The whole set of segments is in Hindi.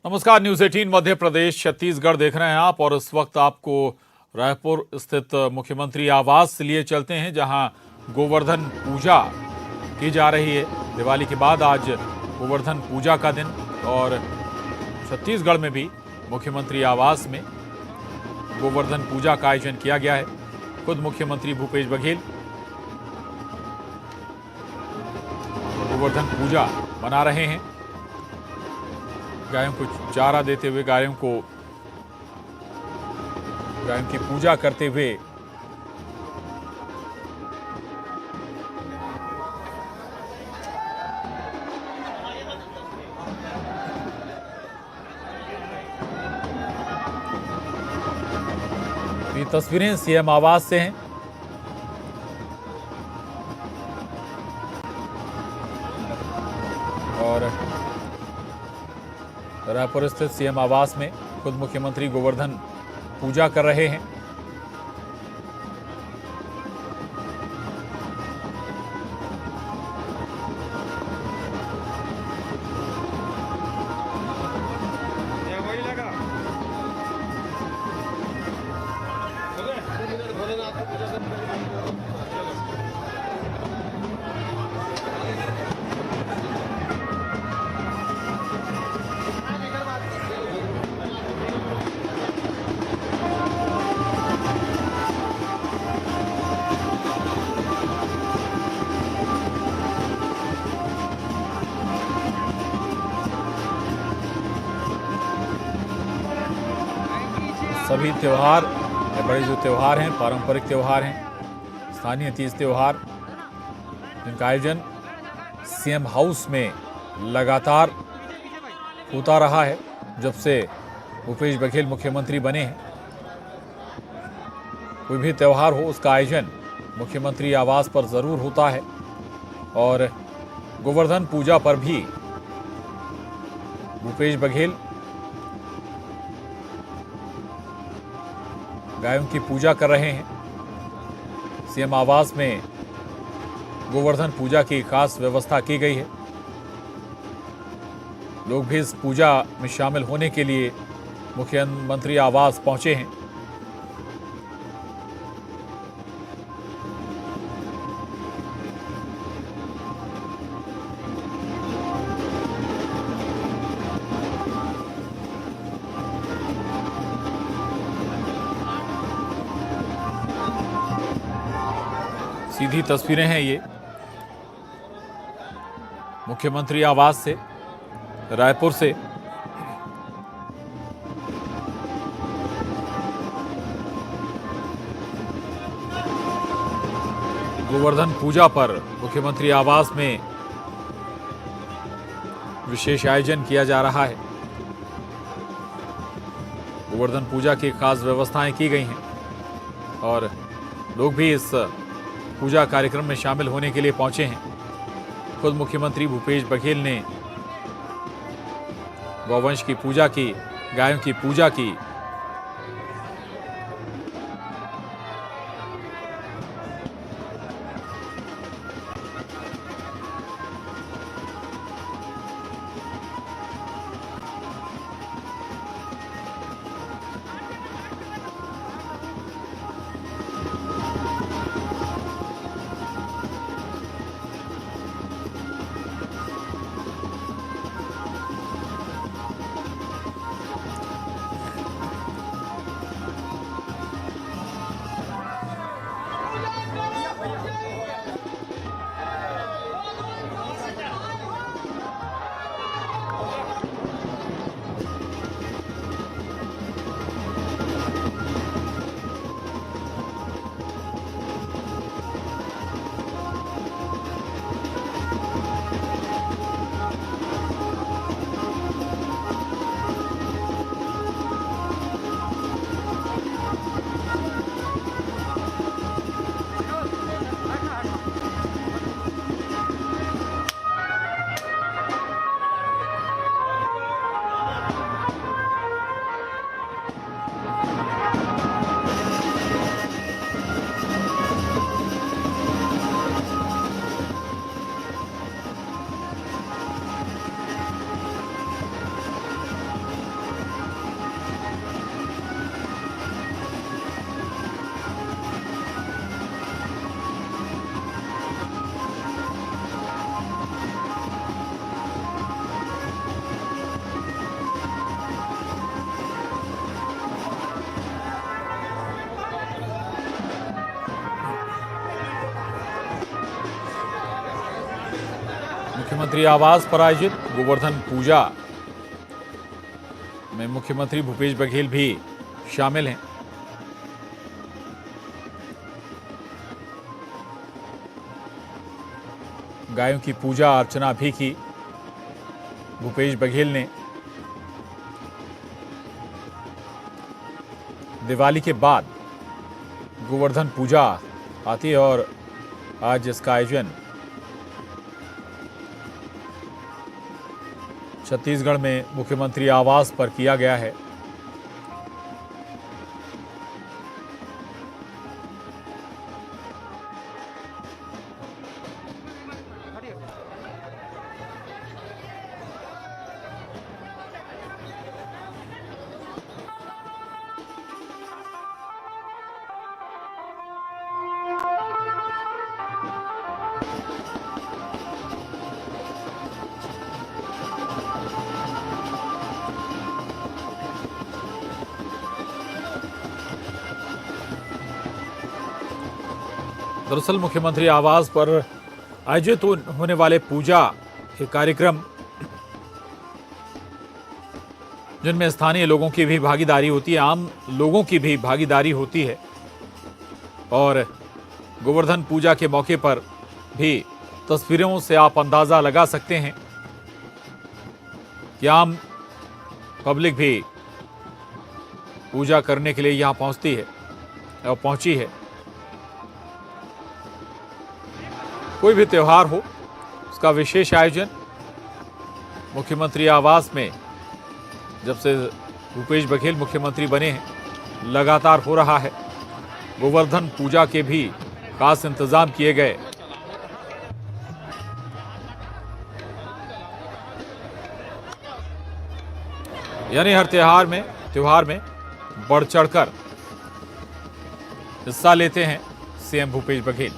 नमस्कार, न्यूज 18 मध्य प्रदेश छत्तीसगढ़ देख रहे हैं आप और इस वक्त आपको रायपुर स्थित मुख्यमंत्री आवास से लिए चलते हैं जहां गोवर्धन पूजा की जा रही है। दिवाली के बाद आज गोवर्धन पूजा का दिन और छत्तीसगढ़ में भी मुख्यमंत्री आवास में गोवर्धन पूजा का आयोजन किया गया है। खुद मुख्यमंत्री भूपेश बघेल गोवर्धन पूजा मना रहे हैं। गायों को चारा देते हुए गायों की पूजा करते हुए ये तस्वीरें सीएम आवास से हैं। और रायपुर स्थित सीएम आवास में खुद मुख्यमंत्री गोवर्धन पूजा कर रहे हैं। सभी त्यौहार बड़े जो त्यौहार हैं, पारंपरिक त्यौहार हैं, स्थानीय तीज त्यौहार, जिनका आयोजन सीएम हाउस में लगातार होता रहा है जब से भूपेश बघेल मुख्यमंत्री बने हैं। कोई भी त्यौहार हो उसका आयोजन मुख्यमंत्री आवास पर जरूर होता है और गोवर्धन पूजा पर भी भूपेश बघेल गायों की पूजा कर रहे हैं। सीएम आवास में गोवर्धन पूजा की खास व्यवस्था की गई है। लोग भी इस पूजा में शामिल होने के लिए मुख्यमंत्री आवास पहुंचे हैं। सीधी तस्वीरें हैं ये मुख्यमंत्री आवास से, रायपुर से। गोवर्धन पूजा पर मुख्यमंत्री आवास में विशेष आयोजन किया जा रहा है। गोवर्धन पूजा की खास व्यवस्थाएं की गई हैं और लोग भी इस पूजा कार्यक्रम में शामिल होने के लिए पहुंचे हैं। खुद मुख्यमंत्री भूपेश बघेल ने गौवंश की पूजा की, गायों की पूजा की। मुख्यमंत्री आवास पर आयोजित गोवर्धन पूजा में मुख्यमंत्री भूपेश बघेल भी शामिल हैं। गायों की पूजा अर्चना भी की भूपेश बघेल ने। दिवाली के बाद गोवर्धन पूजा आती है और आज इसका आयोजन छत्तीसगढ़ में मुख्यमंत्री आवास पर किया गया है। दरअसल मुख्यमंत्री आवास पर आयोजित होने वाले पूजा के कार्यक्रम जिनमें स्थानीय लोगों की भी भागीदारी होती है, आम लोगों की भी भागीदारी होती है और गोवर्धन पूजा के मौके पर भी तस्वीरों से आप अंदाजा लगा सकते हैं कि आम पब्लिक भी पूजा करने के लिए यहां पहुंचती है और पहुंची है। कोई भी त्योहार हो उसका विशेष आयोजन मुख्यमंत्री आवास में जब से भूपेश बघेल मुख्यमंत्री बने हैं लगातार हो रहा है। गोवर्धन पूजा के भी खास इंतजाम किए गए। यानी हर त्योहार में बढ़ चढ़कर हिस्सा लेते हैं सीएम भूपेश बघेल।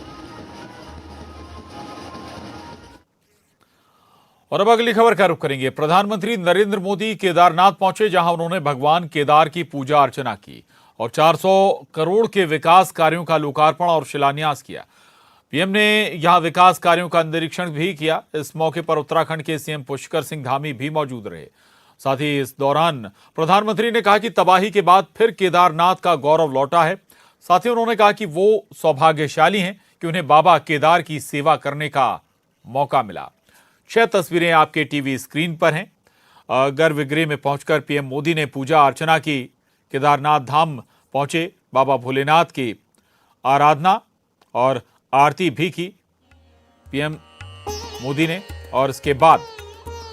और अब अगली खबर का रुख करेंगे। प्रधानमंत्री नरेंद्र मोदी केदारनाथ पहुंचे, जहां उन्होंने भगवान केदार की पूजा अर्चना की और 400 करोड़ के विकास कार्यों का लोकार्पण और शिलान्यास किया। पीएम ने यहां विकास कार्यों का निरीक्षण भी किया। इस मौके पर उत्तराखंड के सीएम पुष्कर सिंह धामी भी मौजूद रहे। साथ ही इस दौरान प्रधानमंत्री ने कहा कि तबाही के बाद फिर केदारनाथ का गौरव लौटा है। साथ ही उन्होंने कहा कि वो सौभाग्यशाली हैं कि उन्हें बाबा केदार की सेवा करने का मौका मिला। 6 तस्वीरें आपके टीवी स्क्रीन पर हैं। गर्भगृह में पहुंचकर पीएम मोदी ने पूजा अर्चना की। केदारनाथ धाम पहुंचे, बाबा भोलेनाथ की आराधना और आरती भी की पीएम मोदी ने। और इसके बाद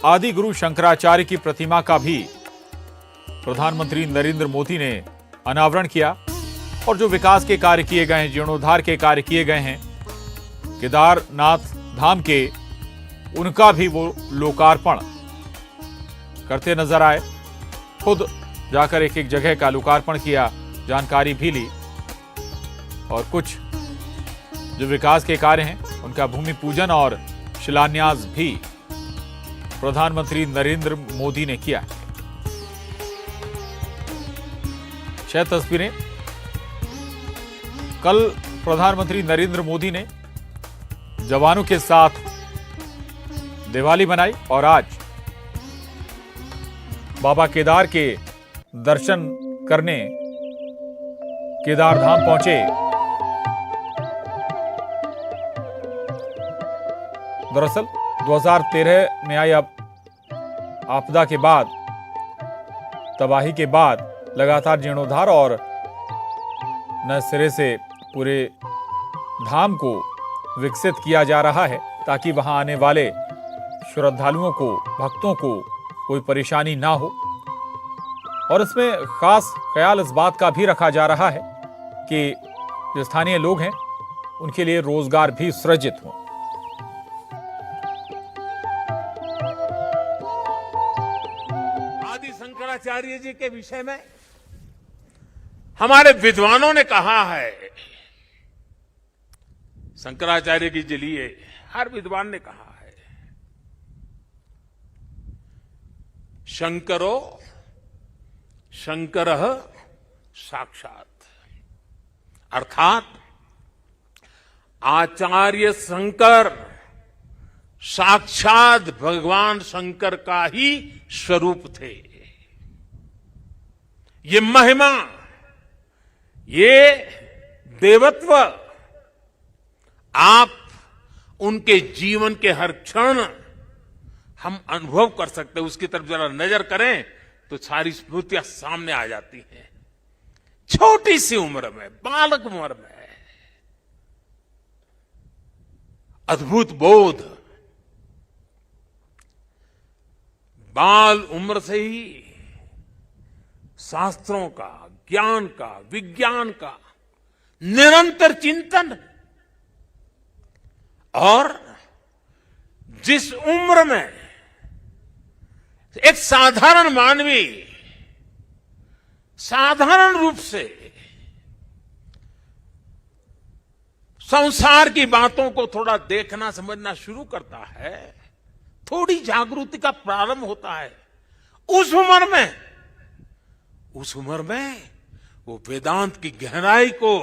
आदि गुरु शंकराचार्य की प्रतिमा का भी प्रधानमंत्री नरेंद्र मोदी ने अनावरण किया। और जो विकास के कार्य किए गए हैं, जीर्णोद्धार के कार्य किए गए हैं केदारनाथ धाम के, उनका भी वो लोकार्पण करते नजर आए। खुद जाकर एक एक जगह का लोकार्पण किया, जानकारी भी ली और कुछ जो विकास के कार्य हैं उनका भूमि पूजन और शिलान्यास भी प्रधानमंत्री नरेंद्र मोदी ने किया। 6 तस्वीरें। कल प्रधानमंत्री नरेंद्र मोदी ने जवानों के साथ दिवाली मनाई और आज बाबा केदार के दर्शन करने केदार धाम पहुंचे। दरअसल 2013 में आई आपदा के बाद, तबाही के बाद लगातार जीर्णोद्धार और नए सिरे से पूरे धाम को विकसित किया जा रहा है ताकि वहां आने वाले श्रद्धालुओं को, भक्तों को कोई परेशानी ना हो। और इसमें खास ख्याल इस बात का भी रखा जा रहा है कि जो स्थानीय लोग हैं उनके लिए रोजगार भी सृजित हो। आदि शंकराचार्य जी के विषय में हमारे विद्वानों ने कहा है, शंकराचार्य जी के लिए हर विद्वान ने कहा है, शंकरो शंकरः साक्षात, अर्थात आचार्य शंकर साक्षात भगवान शंकर का ही स्वरूप थे। ये महिमा, ये देवत्व आप उनके जीवन के हर क्षण हम अनुभव कर सकते हैं। उसकी तरफ जरा नजर करें तो सारी स्मृतियां सामने आ जाती हैं। छोटी सी उम्र में, बालक उम्र में अद्भुत बोध, बाल उम्र से ही शास्त्रों का, ज्ञान का, विज्ञान का निरंतर चिंतन, और जिस उम्र में एक साधारण मानवी साधारण रूप से संसार की बातों को थोड़ा देखना समझना शुरू करता है, थोड़ी जागृति का प्रारंभ होता है, उस उम्र में वो वेदांत की गहराई को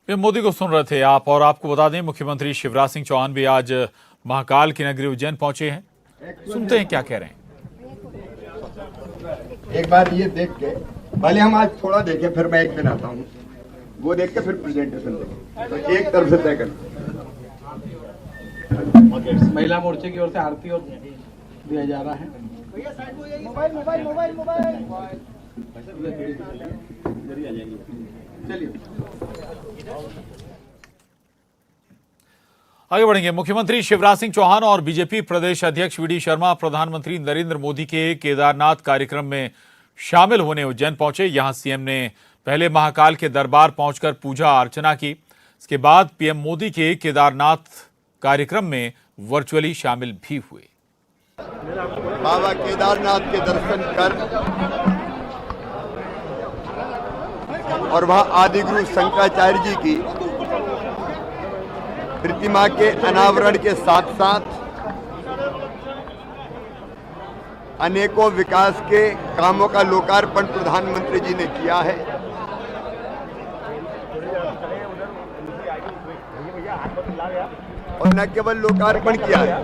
पीएम मोदी को सुन रहे थे आप। और आपको बता दें, मुख्यमंत्री शिवराज सिंह चौहान भी आज महाकाल की नगरी उज्जैन पहुंचे हैं। सुनते हैं क्या कह रहे हैं। एक बार ये देख के, पहले हम आज थोड़ा देखें, फिर मैं एक दिन आता हूँ, वो देख के फिर प्रेजेंटेशन देखें, तो एक तरफ से तय कर। महिला मोर्चे की ओर से आरती और दिया जा रहा है। मोबाइल चलिए आगे बढ़ेंगे। मुख्यमंत्री शिवराज सिंह चौहान और बीजेपी प्रदेश अध्यक्ष वी डी शर्मा प्रधानमंत्री नरेंद्र मोदी के केदारनाथ कार्यक्रम में शामिल होने उज्जैन पहुंचे। यहां सीएम ने पहले महाकाल के दरबार पहुंचकर पूजा अर्चना की। इसके बाद पीएम मोदी के केदारनाथ कार्यक्रम में वर्चुअली शामिल भी हुए। बाबा केदारनाथ के दर्शन कर और वहां आदिगुरु शंकराचार्य जी की प्रतिमा के अनावरण के साथ साथ अनेकों विकास के कामों का लोकार्पण प्रधानमंत्री जी ने किया है। और न केवल लोकार्पण किया है,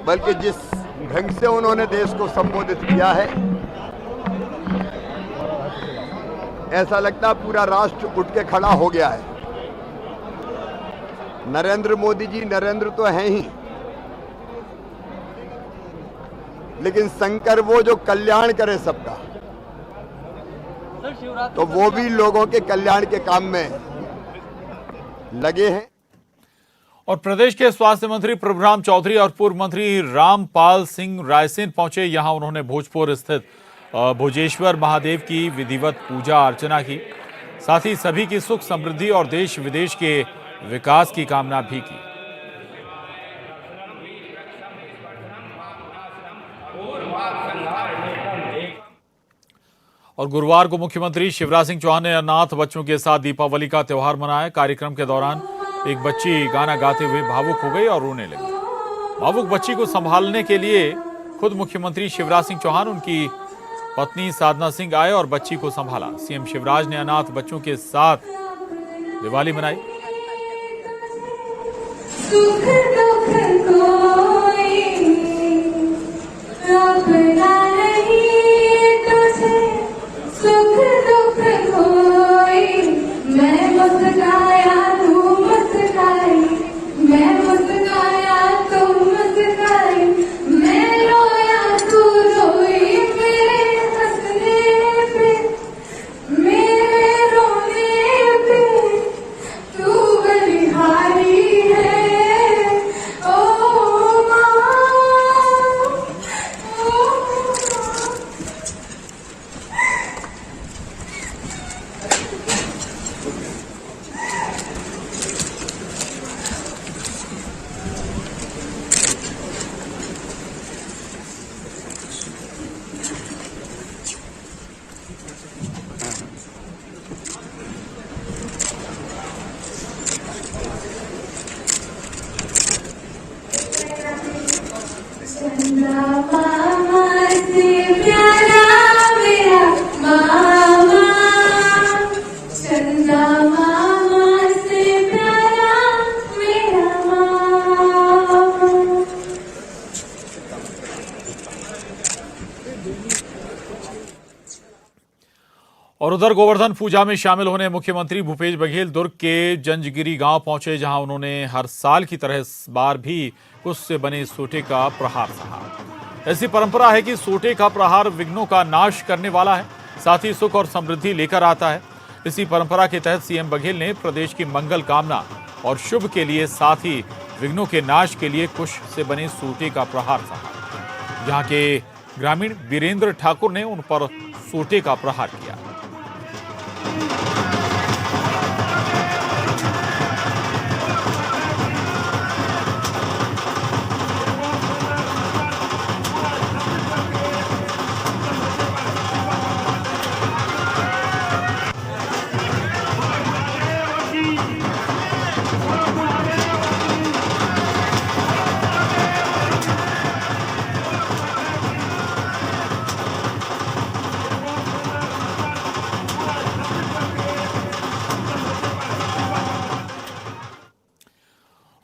बल्कि जिस ढंग से उन्होंने देश को संबोधित किया है, ऐसा लगता पूरा राष्ट्र उठ के खड़ा हो गया है। नरेंद्र मोदी जी नरेंद्र तो हैं ही, लेकिन शंकर वो जो कल्याण करे सबका, तो वो भी लोगों के कल्याण के काम में लगे हैं। और प्रदेश के स्वास्थ्य मंत्री प्रभुराम चौधरी और पूर्व मंत्री रामपाल सिंह रायसेन पहुंचे। यहां उन्होंने भोजपुर स्थित भोजेश्वर महादेव की विधिवत पूजा अर्चना की। साथ ही सभी की सुख समृद्धि और देश विदेश के विकास की कामना भी की। और गुरुवार को मुख्यमंत्री शिवराज सिंह चौहान ने अनाथ बच्चों के साथ दीपावली का त्यौहार मनाया। कार्यक्रम के दौरान एक बच्ची गाना गाते हुए भावुक हो गई और रोने लगी। भावुक बच्ची को संभालने के लिए खुद मुख्यमंत्री शिवराज सिंह चौहान, उनकी पत्नी साधना सिंह आए और बच्ची को संभाला। सीएम शिवराज ने अनाथ बच्चों के साथ दिवाली मनाई। सुख दुख कोई रोकना नहीं तुझे, सुख दुख कोई, मैं मुस्काया तू मुस्काई, मैं मुस्काया तू मुस्काई, मैं रोया तू रोई, मेरे हंसने पे मेरे रोने पे तू बलिहारी है। ओ माँ, ओ और उधर गोवर्धन पूजा में शामिल होने मुख्यमंत्री भूपेश बघेल दुर्ग के जंजगिरी गांव पहुंचे, जहां उन्होंने हर साल की तरह इस बार भी कुश से बने सोटे का प्रहार सहा। ऐसी परंपरा है कि सोटे का प्रहार विघ्नों का नाश करने वाला है, साथ ही सुख और समृद्धि लेकर आता है। इसी परंपरा के तहत सीएम बघेल ने प्रदेश की मंगल कामना और शुभ के लिए, साथ ही विघ्नों के नाश के लिए कुश से बने सोटे का प्रहार सहा। जहां के ग्रामीण वीरेंद्र ठाकुर ने उन पर सोटे का प्रहार किया।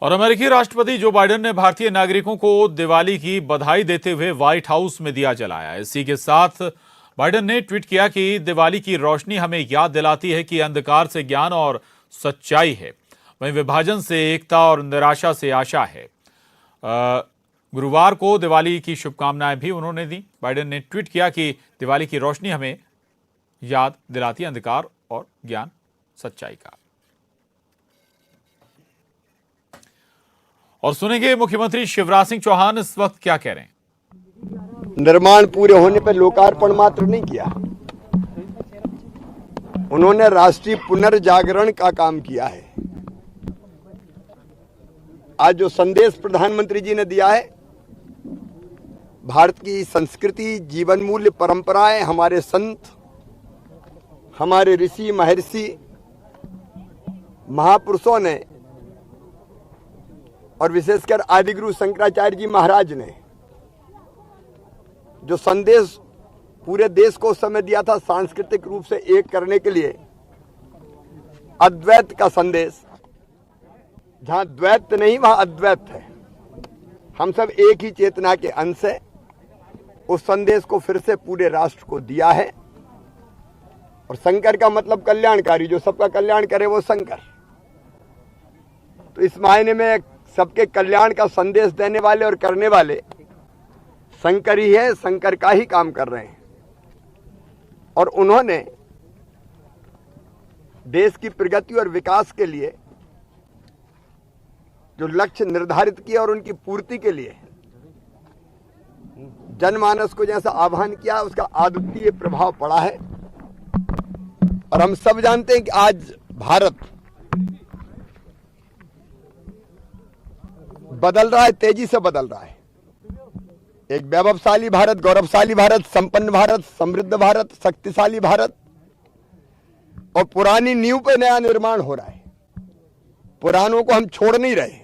और अमेरिकी राष्ट्रपति जो बाइडेन ने भारतीय नागरिकों को दिवाली की बधाई देते हुए व्हाइट हाउस में दिया जलाया। इसी के साथ बाइडेन ने ट्वीट किया कि दिवाली की रोशनी हमें याद दिलाती है कि अंधकार से ज्ञान और सच्चाई है, वहीं विभाजन से एकता और निराशा से आशा है। गुरुवार को दिवाली की शुभकामनाएं भी उन्होंने दी। बाइडेन ने ट्वीट किया कि दिवाली की रोशनी हमें याद दिलाती है अंधकार और ज्ञान सच्चाई का। और सुनेंगे मुख्यमंत्री शिवराज सिंह चौहान इस वक्त क्या कह रहे हैं। निर्माण पूरे होने पर लोकार्पण मात्र नहीं किया, उन्होंने राष्ट्रीय पुनर्जागरण का काम किया है। आज जो संदेश प्रधानमंत्री जी ने दिया है, भारत की संस्कृति, जीवन मूल्य, परंपराएं, हमारे संत, हमारे ऋषि महर्षि महापुरुषों ने और विशेषकर आदिगुरु शंकराचार्य जी महाराज ने जो संदेश पूरे देश को उस समय दिया था, सांस्कृतिक रूप से एक करने के लिए, अद्वैत का संदेश, जहां द्वैत नहीं वहां अद्वैत है, हम सब एक ही चेतना के अंश है, उस संदेश को फिर से पूरे राष्ट्र को दिया है। और शंकर का मतलब कल्याणकारी, जो सबका कल्याण करे वो शंकर। तो इस मायने में सबके कल्याण का संदेश देने वाले और करने वाले शंकर ही है, शंकर का ही काम कर रहे हैं। और उन्होंने देश की प्रगति और विकास के लिए जो लक्ष्य निर्धारित किए और उनकी पूर्ति के लिए जनमानस को जैसा आह्वान किया, उसका अद्वितीय प्रभाव पड़ा है। और हम सब जानते हैं कि आज भारत बदल रहा है, तेजी से बदल रहा है। एक वैभवशाली भारत, गौरवशाली भारत, संपन्न भारत, समृद्ध भारत, शक्तिशाली भारत, और पुरानी नींव पे नया निर्माण हो रहा है। पुरानों को हम छोड़ नहीं रहे।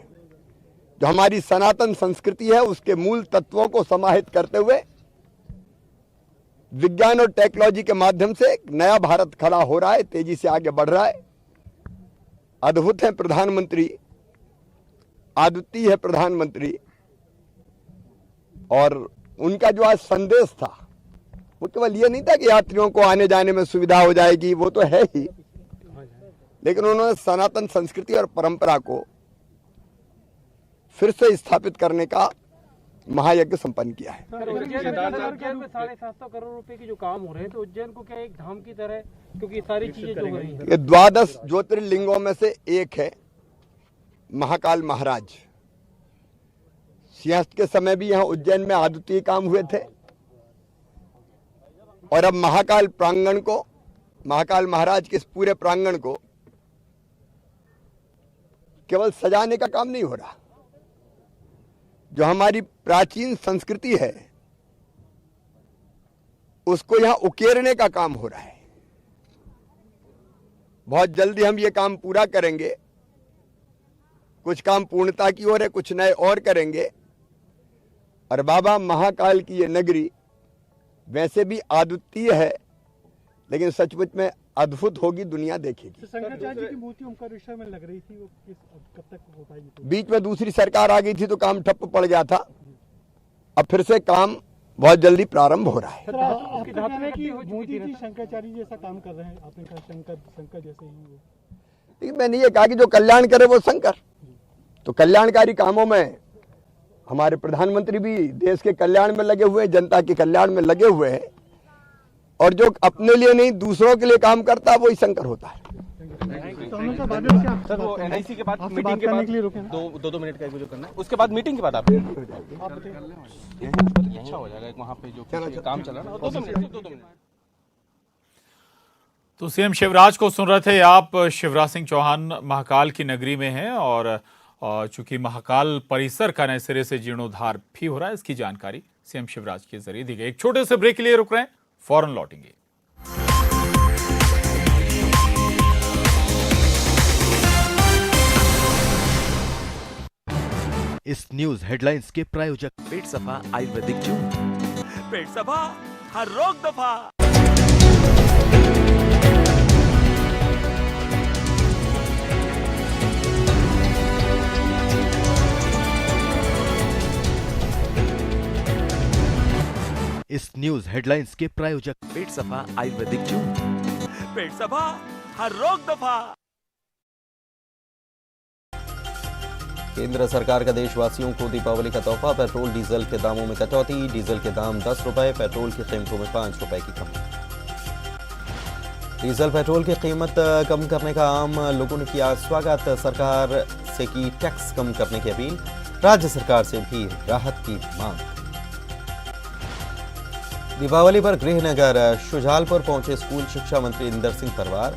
जो हमारी सनातन संस्कृति है, उसके मूल तत्वों को समाहित करते हुए विज्ञान और टेक्नोलॉजी के माध्यम से एक नया भारत खड़ा हो रहा है, तेजी से आगे बढ़ रहा है। अद्भुत है प्रधानमंत्री, अद्वितीय है प्रधानमंत्री। और उनका जो आज संदेश था, वो केवल ये नहीं था कि यात्रियों को आने जाने में सुविधा हो जाएगी, वो तो है ही, लेकिन उन्होंने सनातन संस्कृति और परंपरा को फिर से स्थापित करने का महायज्ञ संपन्न किया है। उज्जैन में 750 करोड़ रुपए की जो काम हो रहे हैं, तो उज्जैन को क्या एक धाम की तरह, क्योंकि सारी चीजें जो हो रही हैं, ये 12 ज्योतिर्लिंगों में से एक है महाकाल महाराज। सिंहस्थ के समय भी यहाँ उज्जैन में अद्वितीय काम हुए थे, और अब महाकाल प्रांगण को, महाकाल महाराज के इस पूरे प्रांगण को केवल सजाने का काम नहीं हो रहा, जो हमारी प्राचीन संस्कृति है उसको यहां उकेरने का काम हो रहा है। बहुत जल्दी हम ये काम पूरा करेंगे। कुछ काम पूर्णता की ओर है, कुछ नए और करेंगे। और बाबा महाकाल की ये नगरी वैसे भी अद्वितीय है, लेकिन सचमुच में अद्भुत होगी, दुनिया देखेगी। शंकराचार्य जी की मूर्ति ओमकारेश्वर में लग रही थी, वो कब तक हो पाएगी? बीच में दूसरी सरकार आ गई थी तो काम ठप्प पड़ गया था। अब फिर से काम बहुत जल्दी प्रारंभ हो रहा है। सर, आपके कहना है कि मोदी जी शंकराचार्य जैसा काम कर रहे हैं, आपने कहा शंकर जैसे ही वो। लेकिन मैंने ये कहा कि जो कल्याण करे वो शंकर। तो कल्याणकारी कामों में हमारे प्रधानमंत्री भी देश के कल्याण में लगे हुए हैं, जनता के कल्याण में लगे हुए हैं, और जो अपने लिए नहीं दूसरों के लिए काम करता है वही शंकर होता है। सर वो एनआईसी के बाद मीटिंग के बाद दो मिनट का जो करना है, उसके बाद मीटिंग के बाद आप अच्छा हो जाएगा वहाँ पे जो काम चला ना, 2 मिनट। तो सीएम शिवराज को सुन रहे थे आप। शिवराज सिंह चौहान महाकाल की नगरी में हैं और चूंकि महाकाल परिसर का नए सिरे से जीर्णोद्धार भी हो रहा है, इसकी जानकारी सीएम शिवराज के जरिए दी गई। एक छोटे से ब्रेक के लिए रुक रहे हैं, फौरन लौटेंगे। इस न्यूज हेडलाइंस के प्रायोजक पेट सफा आयुर्वेदिक जून, पेट सफा हर रोग दफा। इस न्यूज हेडलाइंस के प्रायोजक पेट सफा आयुर्वेदिक जून, पेट सफा हर रोग दफा। केंद्र सरकार का देशवासियों को दीपावली का तोहफा, पेट्रोल डीजल के दामों में कटौती, डीजल के दाम 10 रुपए, पेट्रोल की कीमतों में 5 रुपए की कमी। डीजल पेट्रोल की कीमत कम करने का आम लोगों ने किया स्वागत, सरकार से की टैक्स कम करने की अपील, राज्य सरकार से भी राहत की मांग। दीपावली पर गृहनगर शुजालपुर पहुंचे स्कूल शिक्षा मंत्री इंदर सिंह परवार,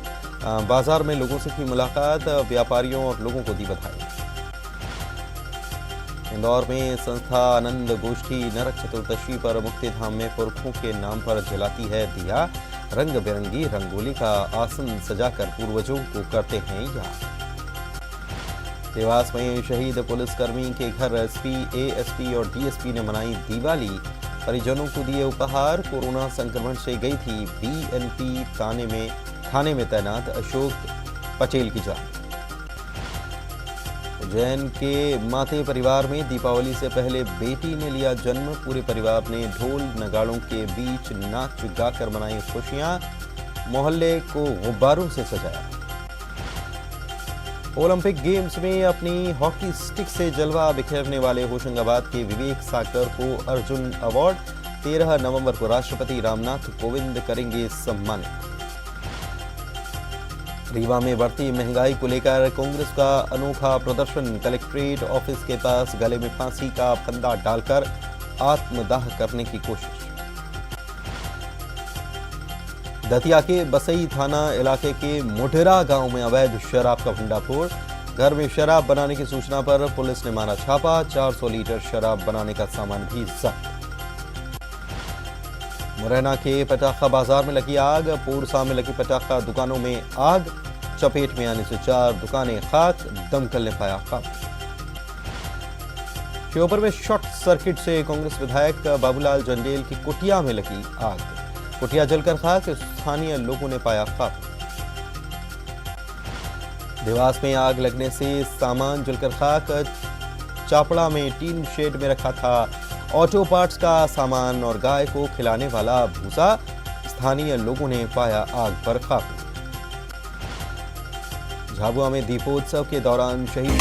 बाजार में लोगों से की मुलाकात, व्यापारियों और लोगों को दी बधाई। इंदौर में संस्था आनंद गोष्ठी नरक चतुर्दशी पर मुक्तिधाम में पुरखों के नाम पर जलाती है दिया, रंग बिरंगी रंगोली का आसन सजाकर पूर्वजों को करते हैं याद। देवास में शहीद पुलिसकर्मी के घर एसपी, एएसपी और डीएसपी ने मनाई दिवाली, परिजनों को दिए उपहार। कोरोना संक्रमण से गई थी बीएनपी थाने में तैनात अशोक पटेल की जान। उज्जैन के माते परिवार में दीपावली से पहले बेटी ने लिया जन्म, पूरे परिवार ने ढोल नगाड़ों के बीच नाच गाकर मनाई खुशियां, मोहल्ले को गुब्बारों से सजाया। ओलंपिक गेम्स में अपनी हॉकी स्टिक से जलवा बिखेरने वाले होशंगाबाद के विवेक सागर को अर्जुन अवार्ड, 13 नवंबर को राष्ट्रपति रामनाथ कोविंद करेंगे सम्मानित। रीवा में बढ़ती महंगाई को लेकर कांग्रेस का अनोखा प्रदर्शन, कलेक्ट्रेट ऑफिस के पास गले में फांसी का फंदा डालकर आत्मदाह करने की कोशिश। दतिया के बसई थाना इलाके के मोटेरा गांव में अवैध शराब का भंडाफोड़, घर में शराब बनाने की सूचना पर पुलिस ने मारा छापा, 400 लीटर शराब बनाने का सामान भी जब्त। मुरैना के पटाखा बाजार में लगी आग, पोरसा में लगी पटाखा दुकानों में आग, चपेट में आने से 4 दुकानें खाक, दमकल ने पाया काबू। श्योपुर में शॉर्ट सर्किट से कांग्रेस विधायक बाबूलाल जंडेल की कुटिया में लगी आग, कुटिया जलकर खाक, स्थानीय लोगों ने पाया काबू। देवास में आग लगने से सामान जलकर खाक, चापड़ा में टीन शेड में रखा था ऑटो पार्ट्स का सामान और गाय को खिलाने वाला भूसा, स्थानीय लोगों ने पाया आग पर काबू। झाबुआ में दीपोत्सव के दौरान शहीद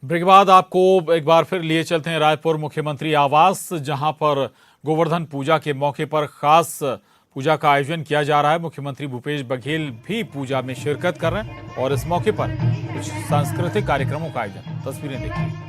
ब्रेक के बाद आपको एक बार फिर लिए चलते हैं रायपुर मुख्यमंत्री आवास, जहां पर गोवर्धन पूजा के मौके पर खास पूजा का आयोजन किया जा रहा है। मुख्यमंत्री भूपेश बघेल भी पूजा में शिरकत कर रहे हैं और इस मौके पर कुछ सांस्कृतिक कार्यक्रमों का आयोजन। तस्वीरें देखिए।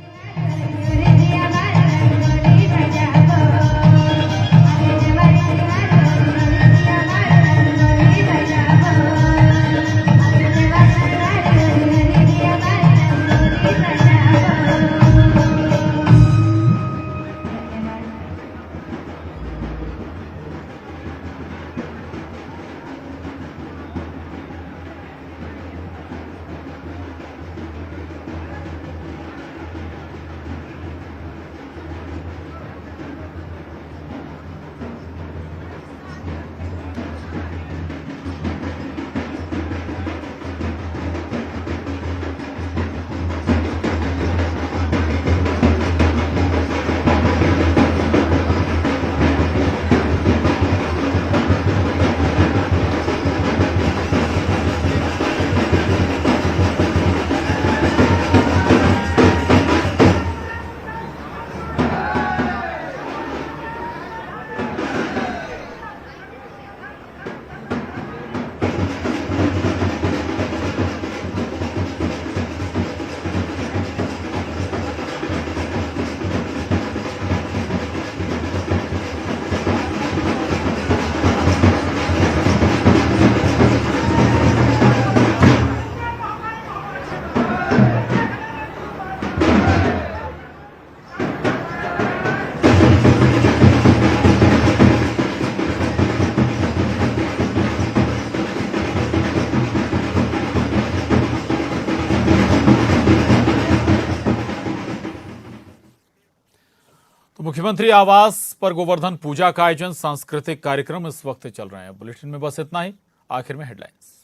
मुख्यमंत्री आवास पर गोवर्धन पूजा का आयोजन, सांस्कृतिक कार्यक्रम इस वक्त चल रहे हैं। बुलेटिन में बस इतना ही। आखिर में हेडलाइंस।